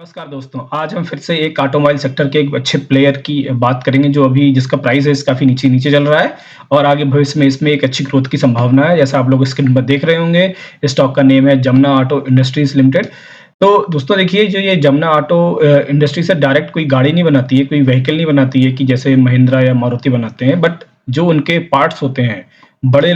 नमस्कार दोस्तों, आज हम फिर से एक ऑटोमोबाइल सेक्टर के एक अच्छे प्लेयर की बात करेंगे जो अभी जिसका प्राइस है काफ़ी नीचे-नीचे चल रहा है और आगे भविष्य में इसमें एक अच्छी ग्रोथ की संभावना है। जैसा आप लोग स्क्रीन पर देख रहे होंगे, स्टॉक का नेम है जमुना ऑटो इंडस्ट्रीज़ लिमिटेड। तो दोस्तों देखिए जो ये जमुना ऑटो इंडस्ट्री से डायरेक्ट कोई गाड़ी नहीं बनाती है, कोई व्हीकल नहीं बनाती है कि जैसे महिंद्रा या मारुति बनाते हैं, बट जो उनके पार्ट्स होते हैं, बड़े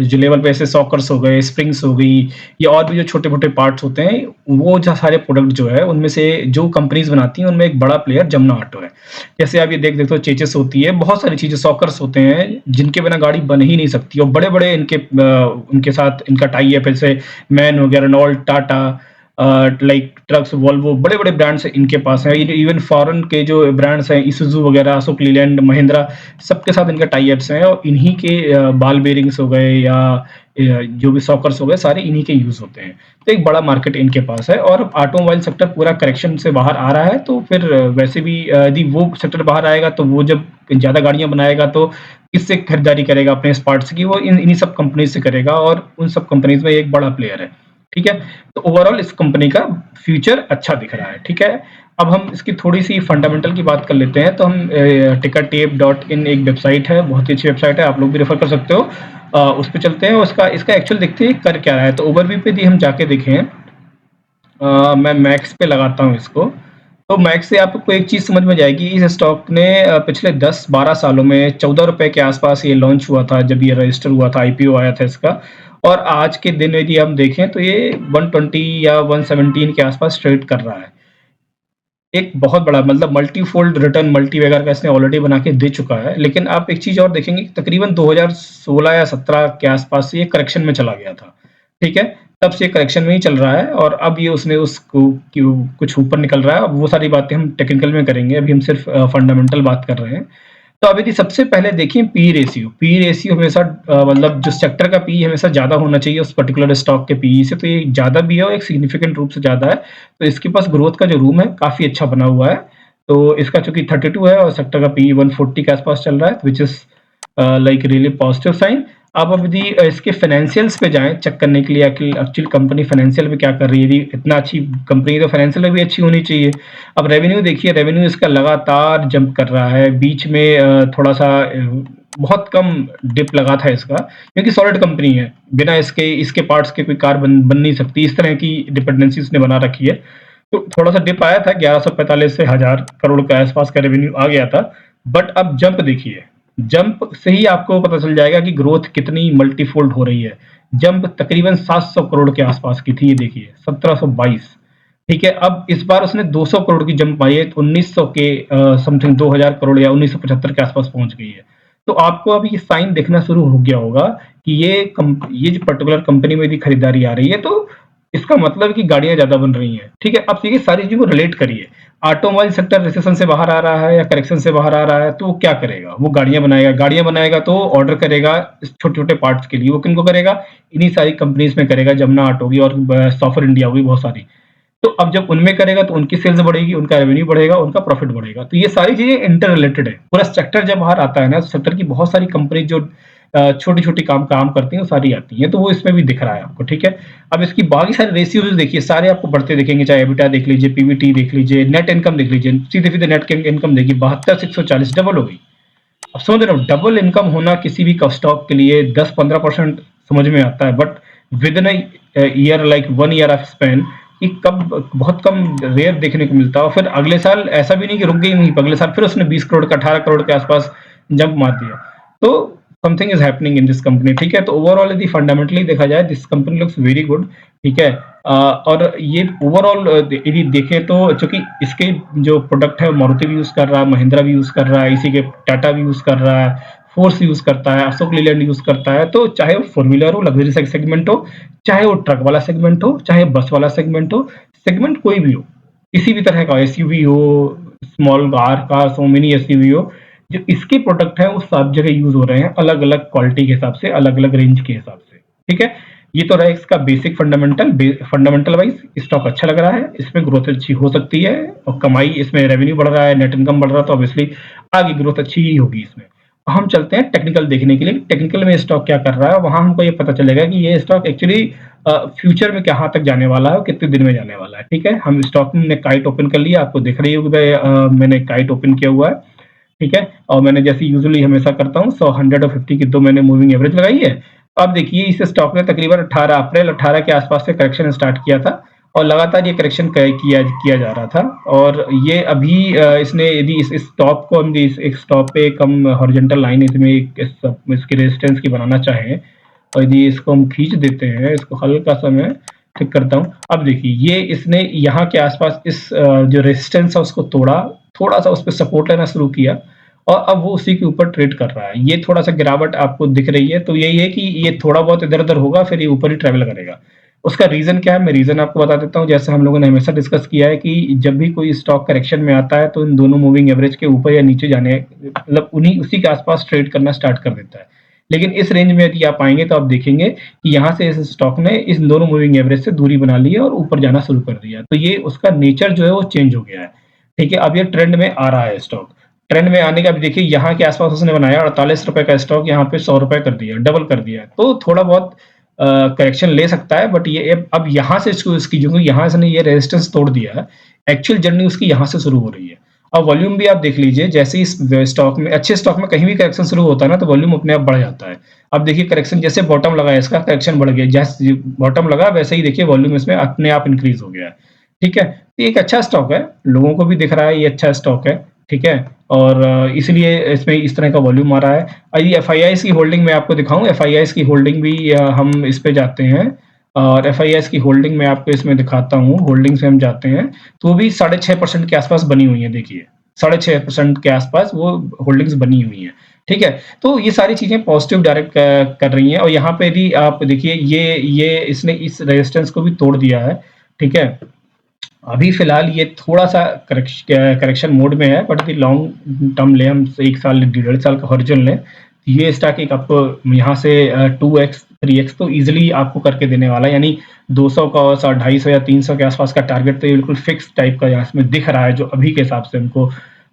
जो लेवल पे ऐसे सॉकर्स हो गए, स्प्रिंग्स हो गई या और भी जो छोटे-मोटे पार्ट्स होते हैं, वो जो सारे प्रोडक्ट जो है उनमें से जो कंपनीज़ बनाती हैं उनमें एक बड़ा प्लेयर जमुना ऑटो है। जैसे आप ये देख हो चेसिस होती है, बहुत सारी चीज़ें सॉकर्स होते हैं जिनके बिना गाड़ी बन ही नहीं सकती और बड़े-बड़े उनके साथ इनका टाई अप जैसे मैन हो गया, Renault, Tata like trucks, Volvo बड़े-बड़े ब्रांड्स इनके पास हैं। इवन फॉरेन के जो ब्रांड्स हैं इसूज़ू वगैरह, अशोक लीलैंड, महिंद्रा सबके साथ इनका टाई अप्स हैं और इन्हीं के बॉल बेयरिंग्स हो गए या जो भी सॉकर्स हो गए सारे इन्हीं के यूज़ होते हैं। तो एक बड़ा मार्केट इनके पास है और ऑटोमोबाइल सेक्टर पूरा करेक्शन से बाहर आ रहा है तो फिर वैसे भी यदि वो सेक्टर बाहर आएगा तो वो जब ज़्यादा गाड़ियाँ बनाएगा तो किससे खरीदारी करेगा अपने इस पार्ट्स की? वो इन्हीं सब कंपनी से करेगा और उन सब कंपनीज़ में एक बड़ा प्लेयर है। ठीक है? तो ओवरऑल इस कंपनी का फ्यूचर अच्छा दिख रहा है, ठीक है? अब हम इसकी थोड़ी-सी फंडामेंटल की बात कर लेते हैं, तो हम tickertape.in एक वेबसाइट है, बहुत ही अच्छी वेबसाइट है, आप लोग भी रेफ़र कर सकते हो। उस पे चलते हैं और इसका एक्चुअल देखते हैं कर क्या रहा है। तो ओवरव्यू पे यदि हम जाके देखें मैं मैक्स पे लगाता हूँ इसको, तो मैक्स से आपको एक चीज़ समझ में जाएगी, इस स्टॉक ने पिछले 10-12 सालों में ₹14 के आस-पास ये लॉन्च हुआ था, जब ये रजिस्टर हुआ था, आईपीओ आया था इसका और आज के दिन यदि हम देखें तो ये 120 या 117 के आस-पास ट्रेड कर रहा है। एक बहुत बड़ा मतलब मल्टी फोल्ड रिटर्न मल्टी वगैरह का इसने ऑलरेडी बना के दे चुका है। लेकिन आप एक चीज़ और देखेंगे कि तकरीबन 2016 या 17 के आस-पास से ये करेक्शन में चला गया था। ठीक है? तब से करेक्शन में ही चल रहा है और अब ये उसने उसको क्यों कुछ ऊपर निकल रहा है। अब वो सारी बातें हम टेक्निकल में करेंगे। अभी हम सिर्फ़ फंडामेंटल बात कर रहे हैं। तो अब यदि सबसे पहले देखें पी रेशियो। पी रेशियो हमेशा मतलब जो सेक्टर का पी हमेशा ज़्यादा होना चाहिए उस पर्टिकुलर स्टॉक के पीई से, तो ये ज़्यादा भी है और एक सिग्निफिकेंट रूप से ज़्यादा है। तो इसके पास ग्रोथ का जो रूम है काफ़ी अच्छा बना हुआ है। तो इसका चूँकि 32 है और सेक्टर का पीई 140 के आस-पास चल रहा है, which is like really positive sign. अब यदि इसके फाइनेंशियल्स पे जाएँ चेक करने के लिए एक्चुअली कंपनी फाइनेंशियल में क्या कर रही है, यदि इतना अच्छी कंपनी है तो फाइनेंशियल में भी अच्छी होनी चाहिए। अब रेवेन्यू देखिए, रेवेन्यू इसका लगातार जंप कर रहा है। बीच में थोड़ा-सा बहुत कम डिप लगा था इसका, क्योंकि सॉलिड कंपनी है। बिना इसके इसके पार्ट्स के कोई कार बन नहीं सकती। इस तरह की डिपेंडेंसी उसने बना रखी है। तो थोड़ा-सा डिप आया था, 1145 से 1000 करोड़ के आस-पास का रेवेन्यू आ गया था। बट अब जंप देखिए, जंप से ही आपको पता चल जाएगा कि ग्रोथ कितनी मल्टीफोल्ड हो रही है। जंप तकरीबन 700 करोड़ के आस-पास की थी, ये देखिए 1722। ठीक है, अब इस बार उसने 200 करोड़ की जंप मारी है, 1900 के समथिंग 2000 करोड़ या 1975 के आसपास पहुंच गई है। तो आपको अब ये साइन दिखना शुरू हो गया होगा कि ये जो पर्टिकुलर कंपनी में यदि खरीदारी आ रही है, तो इसका मतलब है कि गाड़ियां ज्यादा बन रही हैं। ठीक है, अब ये सारी चीजों को रिलेट करिए। ऑटोमोबाइल सेक्टर रिसेशन से बाहर आ रहा है या करेक्शन से बाहर आ रहा है, तो वो क्या करेगा? वो गाड़ियां बनाएगा तो ऑर्डर करेगा इस छोटे-छोटे पार्ट्स के लिए। वो किनको करेगा? इन्हीं सारी कंपनीज में करेगा, जमुना ऑटो की और सॉफर इंडिया होगी बहुत सारी। तो अब जब उनमें करेगा तो उनकी सेल्स बढ़ेगी, उनका रेवेन्यू बढ़ेगा, उनका प्रॉफिट बढ़ेगा। तो ये सारी चीज़ें इंटर रिलेटेड है। पूरा सेक्टर जब बाहर आता है ना, तो सेक्टर की बहुत सारी कंपनी जो छोटी-छोटी काम काम करती हैं, वो सारी आती हैं। तो वो इसमें भी दिख रहा है आपको, ठीक है? अब इसकी बाकी सारे रेशियोज़ देखिए, सारे आपको बढ़ते दिखेंगे, चाहे एबिटा देख लीजिए, पीबीटी देख लीजिए, नेट इनकम देख लीजिए। सीधे-सीधे नेट इनकम देखिए, 72 से 140 डबल हो गई। अब समझ रहे हो, डबल इनकम होना किसी भी स्टॉक के लिए 10-15% समझ में आता है, but within year like 1 year of span कि कब बहुत कम रेयर देखने को मिलता है। और फिर अगले साल ऐसा भी नहीं कि रुक गई वहीं पर, अगले साल फिर उसने 20 करोड़ का 18 करोड़ के आसपास जंप मार दिया। तो something is happening in this company, ठीक है? तो ओवरऑल यदि फंडामेंटली देखा जाए, this company looks very good, ठीक है? और ये ओवरऑल यदि देखें तो चूंकि इसके जो प्रोडक्ट है मारुति भी यूज कर रहा है, महिंद्रा भी यूज कर रहा है, इसी के टाटा भी यूज कर रहा है, फोर्स यूज करता है, अशोक लीलैंड यूज करता है। तो चाहे वो फोर व्हीलर हो, लग्जरी सेगमेंट हो, चाहे वो ट्रक वाला सेगमेंट हो, चाहे बस वाला सेगमेंट हो, सेगमेंट कोई भी हो, किसी भी तरह का एसयूवी हो, स्मॉल कार का, सो मेनी एसयूवी हो, जो इसके प्रोडक्ट है वो सब जगह यूज हो रहे हैं, अलग अलग क्वालिटी के हिसाब से, अलग अलग रेंज के हिसाब से। ठीक है, ये तो रहा इसका बेसिक फंडामेंटल वाइज स्टॉक अच्छा लग रहा है, इसमें ग्रोथ अच्छी हो सकती है और कमाई, इसमें रेवेन्यू बढ़ रहा है, नेट इनकम बढ़ रहा है, तो ऑब्वियसली आगे ग्रोथ अच्छी ही होगी इसमें। हम चलते हैं टेक्निकल देखने के लिए, टेक्निकल में स्टॉक क्या कर रहा है, वहाँ हमको ये पता चलेगा कि ये स्टॉक एक्चुअली फ्यूचर में कहाँ तक जाने वाला है और कितने दिन में जाने वाला है, ठीक है? हम स्टॉक में काइट ओपन कर लिया, आपको दिख रही होगी मैंने काइट ओपन किया हुआ है, ठीक है? और मैंने जैसे यूजुअली हमेशा करता हूँ 100, 100 और 50 की 2 मैंने मूविंग एवरेज लगाई है। अब देखिए इस स्टॉक ने तकरीबन 18 अप्रैल 18 के आसपास से करेक्शन स्टार्ट किया था और लगातार ये करेक्शन किया किया जा रहा था और ये अभी इसने यदि इस टॉप को हम इस टॉप पे एक हम हॉरिजॉन्टल लाइन इसमें इसकी रेजिस्टेंस की बनाना चाहें और यदि इसको हम खींच देते हैं, इसको हल्का सा मैं ठीक करता हूँ। अब देखिए ये इसने यहाँ के आसपास इस जो रेजिस्टेंस है उसको तोड़ा, थोड़ा सा उस पर सपोर्ट लेना शुरू किया और अब वो उसी के ऊपर ट्रेड कर रहा है। ये थोड़ा सा गिरावट आपको दिख रही है, तो यही है कि ये थोड़ा बहुत इधर उधर होगा, फिर ये ऊपर ही ट्रेवल करेगा। उसका रीजन क्या है, मैं रीजन आपको बता देता हूँ। जैसे हम लोगों ने हमेशा डिस्कस किया है कि जब भी कोई स्टॉक करेक्शन में आता है तो इन दोनों मूविंग एवरेज के ऊपर या नीचे जाने मतलब उन्हीं उसी के आसपास ट्रेड करना स्टार्ट कर देता है। लेकिन इस रेंज में यदि आप आएंगे तो आप देखेंगे कि यहाँ से इस स्टॉक ने इस दोनों मूविंग एवरेज से दूरी बना ली है और ऊपर जाना शुरू कर दिया। तो ये उसका नेचर जो है वो चेंज हो गया है, ठीक है? अब ये ट्रेंड में आ रहा है स्टॉक। ट्रेंड में आने का भी देखिए यहाँ के आसपास उसने बनाया 48 रुपए का स्टॉक, यहाँ पे 100 रुपए कर दिया, डबल कर दिया। तो थोड़ा बहुत करेक्शन ले सकता है, बट ये अब यहाँ से इसकी जो यहाँ से ये रेजिस्टेंस तोड़ दिया है, एक्चुअल जर्नी उसकी यहाँ से शुरू हो रही है। अब वॉल्यूम भी आप देख लीजिए, जैसे इस स्टॉक में अच्छे स्टॉक में कहीं भी करेक्शन शुरू होता है ना तो वॉल्यूम अपने आप बढ़ जाता है। अब देखिए करेक्शन जैसे बॉटम लगा है, इसका करेक्शन बढ़ गया, जैसे बॉटम लगा वैसे ही देखिए वॉल्यूम इसमें अपने आप इंक्रीज हो गया है, ठीक है? तो ये एक अच्छा स्टॉक है, लोगों को भी दिख रहा है ये अच्छा स्टॉक है, ठीक है? और इसलिए इसमें इस तरह का वॉल्यूम आ रहा है। ये एफआईआईस की होल्डिंग मैं आपको दिखाऊं, एफआईआईस की होल्डिंग भी हम इस पे जाते हैं और एफआईआईस की होल्डिंग मैं आपको इसमें दिखाता हूँ। होल्डिंग से हम जाते हैं तो वो भी 6.5% के आसपास बनी हुई है। देखिए 6.5% के आसपास वो होल्डिंग्स बनी हुई हैं, ठीक है? तो ये सारी चीजें पॉजिटिव डायरेक्ट कर रही हैं और यहाँ पे भी आप देखिए ये इसने इस रेजिस्टेंस को भी तोड़ दिया है, ठीक है? अभी फिलहाल ये थोड़ा सा करेक्शन मोड में है, बट यदि लॉन्ग टर्म ले हम 1 साल 1.5 साल का हॉरिजॉन लें, ये स्टॉक एक आपको यहाँ से 2x 3x तो इजीली आपको करके देने वाला है। यानी 200 का और 250 या 300 के आसपास का टारगेट तो ये बिल्कुल फिक्स टाइप का यहाँ इसमें दिख रहा है, जो अभी के हिसाब से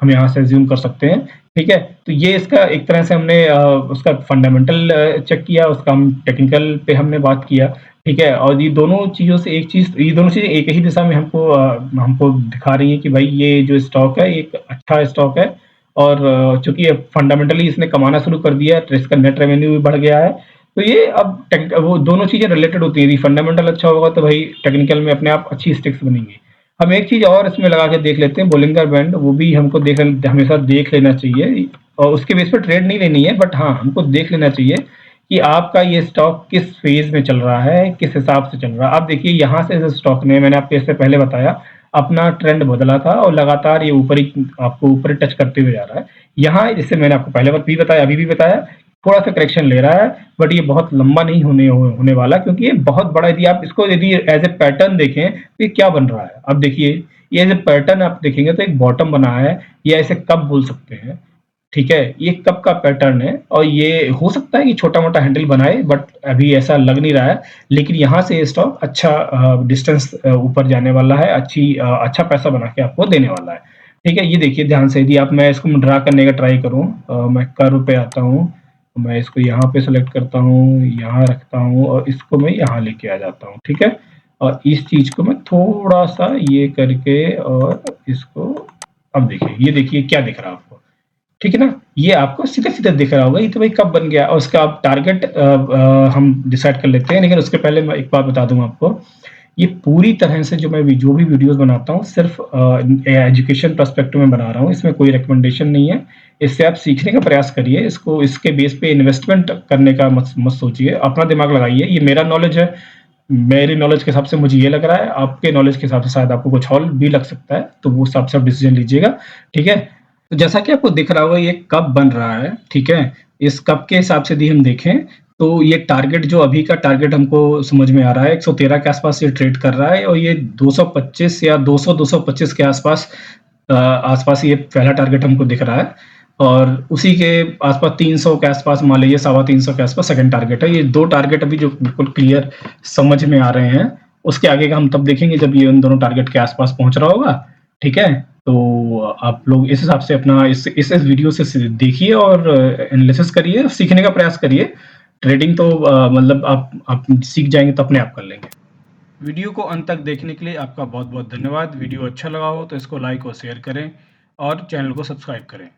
हम यहाँ से अज्यूम कर सकते हैं, ठीक है? तो ये इसका एक तरह से हमने उसका फंडामेंटल चेक किया, उसका हम टेक्निकल पे हमने बात किया, ठीक है? और ये दोनों चीज़ों से ये दोनों चीज़ें एक ही दिशा में हमको दिखा रही हैं कि भाई ये जो स्टॉक है, एक अच्छा स्टॉक है और चूँकि ये फंडामेंटली इसने कमाना शुरू कर दिया है, तो इसका नेट रेवेन्यू भी बढ़ गया है। तो ये अब वो दोनों चीज़ें रिलेटेड होती हैं, यदि फंडामेंटल अच्छा होगा तो भाई टेक्निकल में अपने आप अच्छी स्टिक्स बनेंगी। हम एक चीज़ और इसमें लगा के देख लेते हैं, बोलिंगर बैंड, वो भी हमको हमेशा देख लेना चाहिए और उसके बेस पे ट्रेड नहीं लेनी है, बट हाँ, हमको देख लेना चाहिए कि आपका ये स्टॉक किस फेज में चल रहा है, किस हिसाब से चल रहा है। आप देखिए यहाँ से इस स्टॉक ने, मैंने आपको इससे पहले बताया, अपना ट्रेंड बदला था और लगातार ये आपको ऊपर टच करते हुए जा रहा है। यहाँ जैसे मैंने आपको पहले भी बताया, अभी भी बताया, थोड़ा सा करेक्शन ले रहा है, बट ये बहुत लंबा नहीं होने वाला, क्योंकि ये बहुत बड़ा, यदि एज ए पैटर्न देखें तो ये क्या बन रहा है। अब देखिए ये एज ए पैटर्न आप देखेंगे तो एक बॉटम बना है, या इसे कब बोल सकते हैं, ठीक है? ये कब का पैटर्न है और ये हो सकता है कि छोटा-मोटा हैंडल बनाए, बट अभी ऐसा लग नहीं रहा है। लेकिन यहाँ से ये स्टॉक अच्छा डिस्टेंस ऊपर जाने वाला है, अच्छा पैसा बना के आपको देने वाला है, ठीक है? ये देखिए ध्यान से, यदि मैं इसको ड्रा करने का ट्राई करूँ, मैं कर्व पे आता हूँ, मैं इसको यहाँ पे सेलेक्ट करता हूँ, यहाँ रखता हूँ और इसको मैं यहाँ लेके आ जाता हूँ, ठीक है? और इस चीज़ को मैं थोड़ा-सा ये करके और इसको, अब देखिए, ये देखिए क्या दिख रहा है आपको, ठीक है ना? ये आपको सीधा-सीधा दिख रहा होगा, ये तो भाई कब बन गया और उसका आप टारगेट हम डिसाइड कर लेते हैं। लेकिन उसके पहले मैं एक बात बता दूँ आपको, ये पूरी तरह से जो भी वीडियोज़ बनाता हूँ सिर्फ़ एजुकेशन पर्सपेक्टिव में बना रहा हूँ, इसमें कोई रिकमेंडेशन नहीं है। इससे आप सीखने का प्रयास करिए, इसके बेस पे इन्वेस्टमेंट करने का मत सोचिए, अपना दिमाग लगाइए। ये मेरा नॉलेज है, मेरी नॉलेज के हिसाब से मुझे ये लग रहा है, आपके नॉलेज के हिसाब से शायद आपको कुछ और भी लग सकता है, तो वो हिसाब से आप डिसीज़न लीजिएगा, ठीक है? तो जैसा कि आपको दिख रहा होगा ये कब बन रहा है, ठीक है? इस कब के हिसाब से यदि हम देखें, तो ये टारगेट, जो अभी का टारगेट हमको समझ में आ रहा है, 113 के आसपास ये ट्रेड कर रहा है और ये 225 या 200-225 के आसपास ये पहला टारगेट हमको दिख रहा है और उसी के आसपास 300 के आसपास, मान लीजिए 350 के आसपास सेकंड टारगेट है। ये 2 टारगेट अभी जो बिल्कुल क्लियर समझ में आ रहे हैं, उसके आगे का हम तब देखेंगे जब ये उन दोनों टारगेट के आसपास पहुँच रहा होगा, ठीक है? तो आप लोग इस हिसाब से अपना इस वीडियो से देखिए और एनालिसिस करिए, सीखने का प्रयास करिए। ट्रेडिंग तो मतलब आप सीख जाएँगे तो अपने आप कर लेंगे। वीडियो को अंत तक देखने के लिए आपका बहुत-बहुत धन्यवाद। वीडियो अच्छा लगा हो तो इसको लाइक और शेयर करें और चैनल को सब्सक्राइब करें।